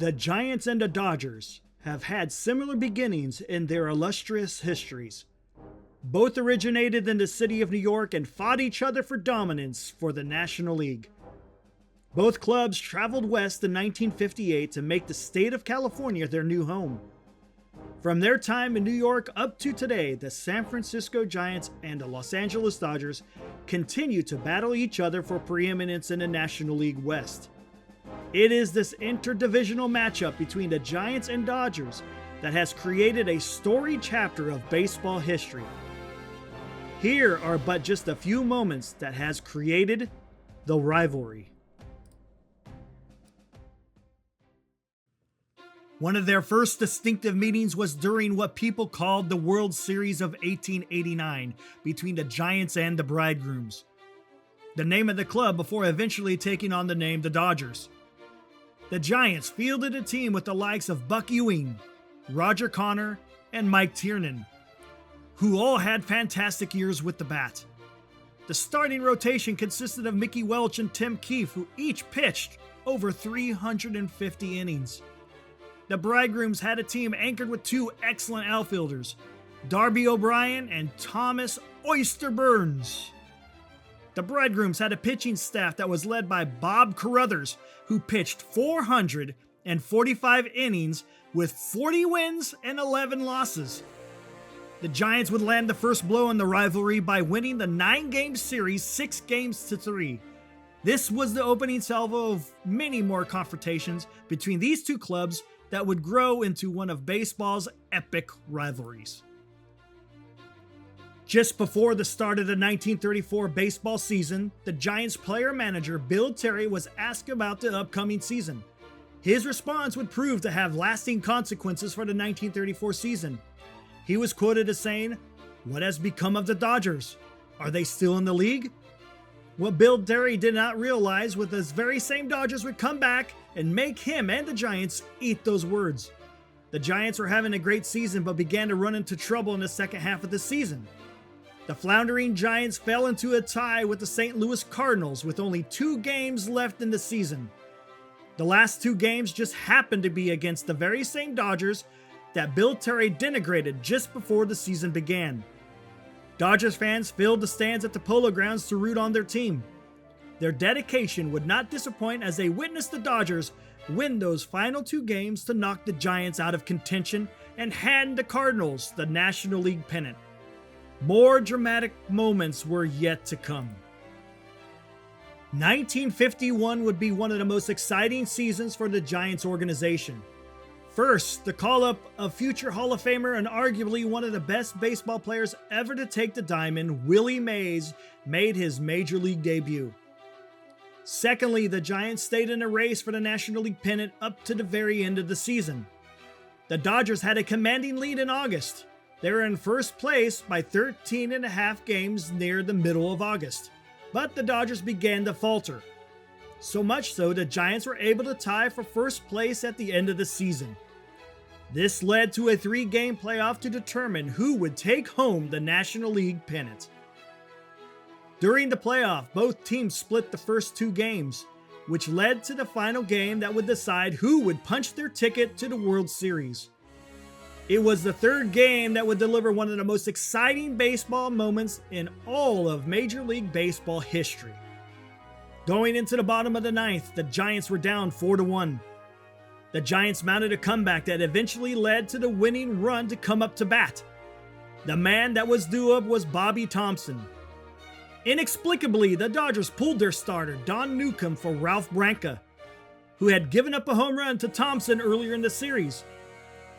The Giants and the Dodgers have had similar beginnings in their illustrious histories. Both originated in the city of New York and fought each other for dominance for the National League. Both clubs traveled west in 1958 to make the state of California their new home. From their time in New York up to today, the San Francisco Giants and the Los Angeles Dodgers continue to battle each other for preeminence in the National League West. It is this interdivisional matchup between the Giants and Dodgers that has created a storied chapter of baseball history. Here are but just a few moments that has created the rivalry. One of their first distinctive meetings was during what people called the World Series of 1889 between the Giants and the Bridegrooms, the name of the club before eventually taking on the name the Dodgers. The Giants fielded a team with the likes of Buck Ewing, Roger Connor, and Mike Tiernan, who all had fantastic years with the bat. The starting rotation consisted of Mickey Welch and Tim Keefe, who each pitched over 350 innings. The Bridegrooms had a team anchored with two excellent outfielders, Darby O'Brien and Thomas Oyster Burns. The Bridegrooms had a pitching staff that was led by Bob Carruthers, who pitched 445 innings with 40 wins and 11 losses. The Giants would land the first blow in the rivalry by winning the 9-game series 6-3. This was the opening salvo of many more confrontations between these two clubs that would grow into one of baseball's epic rivalries. Just before the start of the 1934 baseball season, the Giants player-manager Bill Terry was asked about the upcoming season. His response would prove to have lasting consequences for the 1934 season. He was quoted as saying, "What has become of the Dodgers? Are they still in the league?" What Bill Terry did not realize was those very same Dodgers would come back and make him and the Giants eat those words. The Giants were having a great season but began to run into trouble in the second half of the season. The floundering Giants fell into a tie with the St. Louis Cardinals with only 2 games left in the season. The last 2 games just happened to be against the very same Dodgers that Bill Terry denigrated just before the season began. Dodgers fans filled the stands at the Polo Grounds to root on their team. Their dedication would not disappoint as they witnessed the Dodgers win those final 2 games to knock the Giants out of contention and hand the Cardinals the National League pennant. More dramatic moments were yet to come. 1951 would be one of the most exciting seasons for the Giants organization. First, the call-up of future Hall of Famer and arguably one of the best baseball players ever to take the diamond, Willie Mays, made his Major League debut. Secondly, the Giants stayed in a race for the National League pennant up to the very end of the season. The Dodgers had a commanding lead in August. They were in first place by 13.5 games near the middle of August, but the Dodgers began to falter. So much so, the Giants were able to tie for first place at the end of the season. This led to a 3-game playoff to determine who would take home the National League pennant. During the playoff, both teams split the first 2 games, which led to the final game that would decide who would punch their ticket to the World Series. It was the 3rd game that would deliver one of the most exciting baseball moments in all of Major League Baseball history. Going into the bottom of the 9th, the Giants were down 4-1. The Giants mounted a comeback that eventually led to the winning run to come up to bat. The man that was due up was Bobby Thompson. Inexplicably, the Dodgers pulled their starter, Don Newcomb, for Ralph Branca, who had given up a home run to Thompson earlier in the series.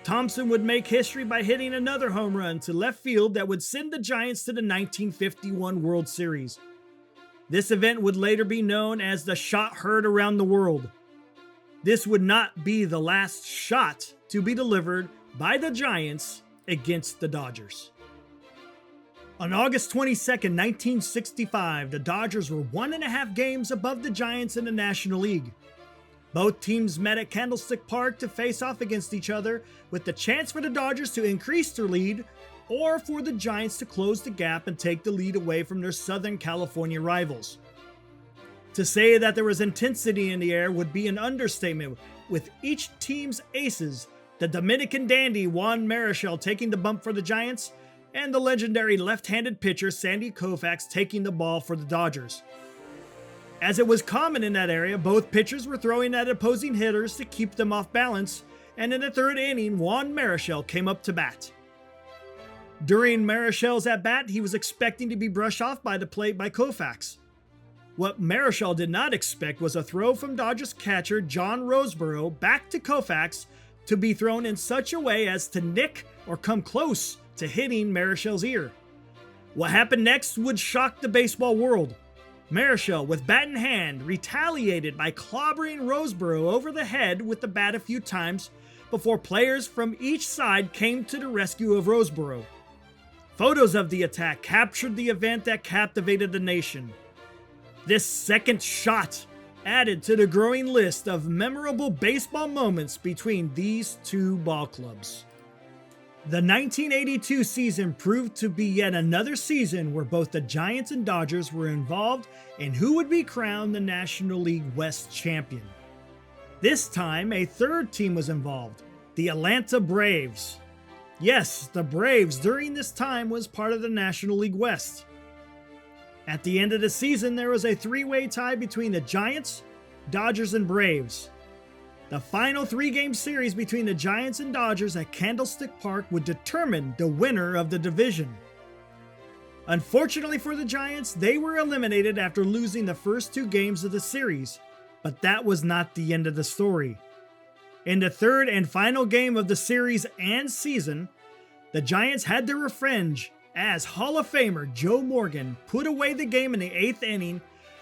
Thompson would make history by hitting another home run to left field that would send the Giants to the 1951 World Series. This event would later be known as the shot heard around the world. This would not be the last shot to be delivered by the Giants against the Dodgers. On August 22, 1965, the Dodgers were 1.5 games above the Giants in the National League. Both teams met at Candlestick Park to face off against each other, with the chance for the Dodgers to increase their lead or for the Giants to close the gap and take the lead away from their Southern California rivals. To say that there was intensity in the air would be an understatement, with each team's aces, the Dominican dandy Juan Marell taking the bump for the Giants, and the legendary left-handed pitcher Sandy Koufax taking the ball for the Dodgers. As it was common in that area, both pitchers were throwing at opposing hitters to keep them off balance, and in the third inning, Juan Marell came up to bat. During Marell's at-bat, he was expecting to be brushed off by the plate by Koufax. What Marell did not expect was a throw from Dodgers catcher John Roseboro back to Koufax to be thrown in such a way as to nick or come close to hitting Marell's ear. What happened next would shock the baseball world. Marell, with bat in hand, retaliated by clobbering Roseboro over the head with the bat a few times before players from each side came to the rescue of Roseboro. Photos of the attack captured the event that captivated the nation. This second shot added to the growing list of memorable baseball moments between these two ball clubs. The 1982 season proved to be yet another season where both the Giants and Dodgers were involved in who would be crowned the National League West champion. This time, a third team was involved, the Atlanta Braves. Yes, the Braves during this time was part of the National League West. At the end of the season, there was a three-way tie between the Giants, Dodgers, and Braves. The final three-game series between the Giants and Dodgers at Candlestick Park would determine the winner of the division. Unfortunately for the Giants, they were eliminated after losing the first two games of the series, but that was not the end of the story. In the third and final game of the series and season, the Giants had their revenge as Hall of Famer Joe Morgan put away the game in the 8th inning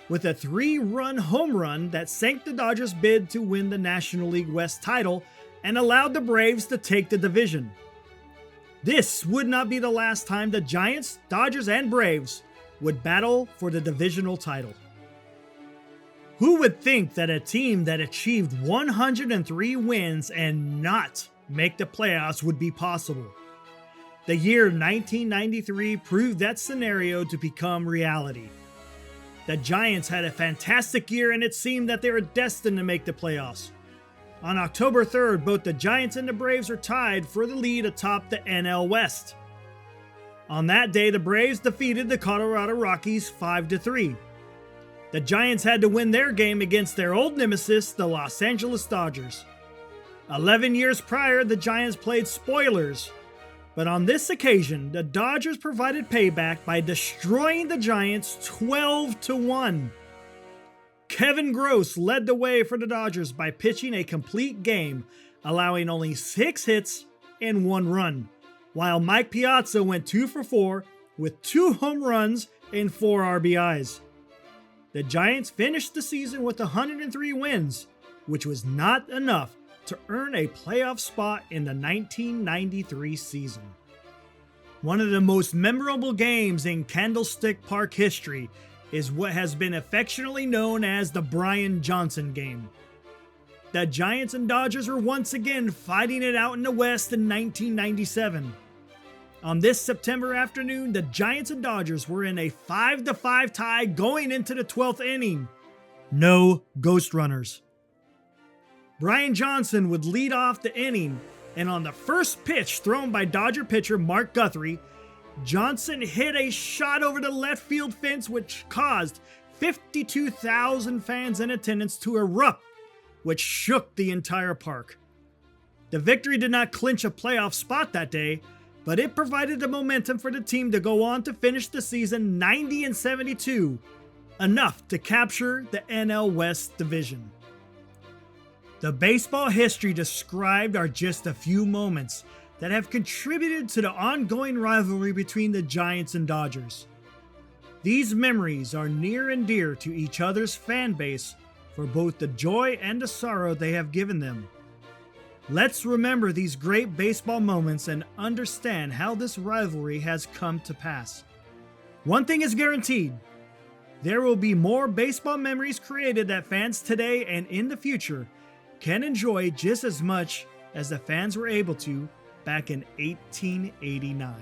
with a 3-run home run that sank the Dodgers' bid to win the National League West title and allowed the Braves to take the division. This would not be the last time the Giants, Dodgers, and Braves would battle for the divisional title. Who would think that a team that achieved 103 wins and not make the playoffs would be possible? The year 1993 proved that scenario to become reality. The Giants had a fantastic year and it seemed that they were destined to make the playoffs. On October 3rd, both the Giants and the Braves were tied for the lead atop the NL West. On that day, the Braves defeated the Colorado Rockies 5-3. The Giants had to win their game against their old nemesis, the Los Angeles Dodgers. 11 years prior, the Giants played spoilers, but on this occasion, the Dodgers provided payback by destroying the Giants 12-1. Kevin Gross led the way for the Dodgers by pitching a complete game, allowing only 6 hits and 1 run, while Mike Piazza went 2 for 4 with 2 home runs and 4 RBIs. The Giants finished the season with 103 wins, which was not enough to earn a playoff spot in the 1993 season. One of the most memorable games in Candlestick Park history is what has been affectionately known as the Brian Johnson game. The Giants and Dodgers were once again fighting it out in the West in 1997. On this September afternoon, the Giants and Dodgers were in a 5-5 tie going into the 12th inning. No ghost runners. Brian Johnson would lead off the inning, and on the first pitch thrown by Dodger pitcher Mark Guthrie, Johnson hit a shot over the left field fence which caused 52,000 fans in attendance to erupt, which shook the entire park. The victory did not clinch a playoff spot that day, but it provided the momentum for the team to go on to finish the season 90-72, enough to capture the NL West division. The baseball history described are just a few moments that have contributed to the ongoing rivalry between the Giants and Dodgers. These memories are near and dear to each other's fan base for both the joy and the sorrow they have given them. Let's remember these great baseball moments and understand how this rivalry has come to pass. One thing is guaranteed: there will be more baseball memories created that fans today and in the future can enjoy just as much as the fans were able to back in 1889.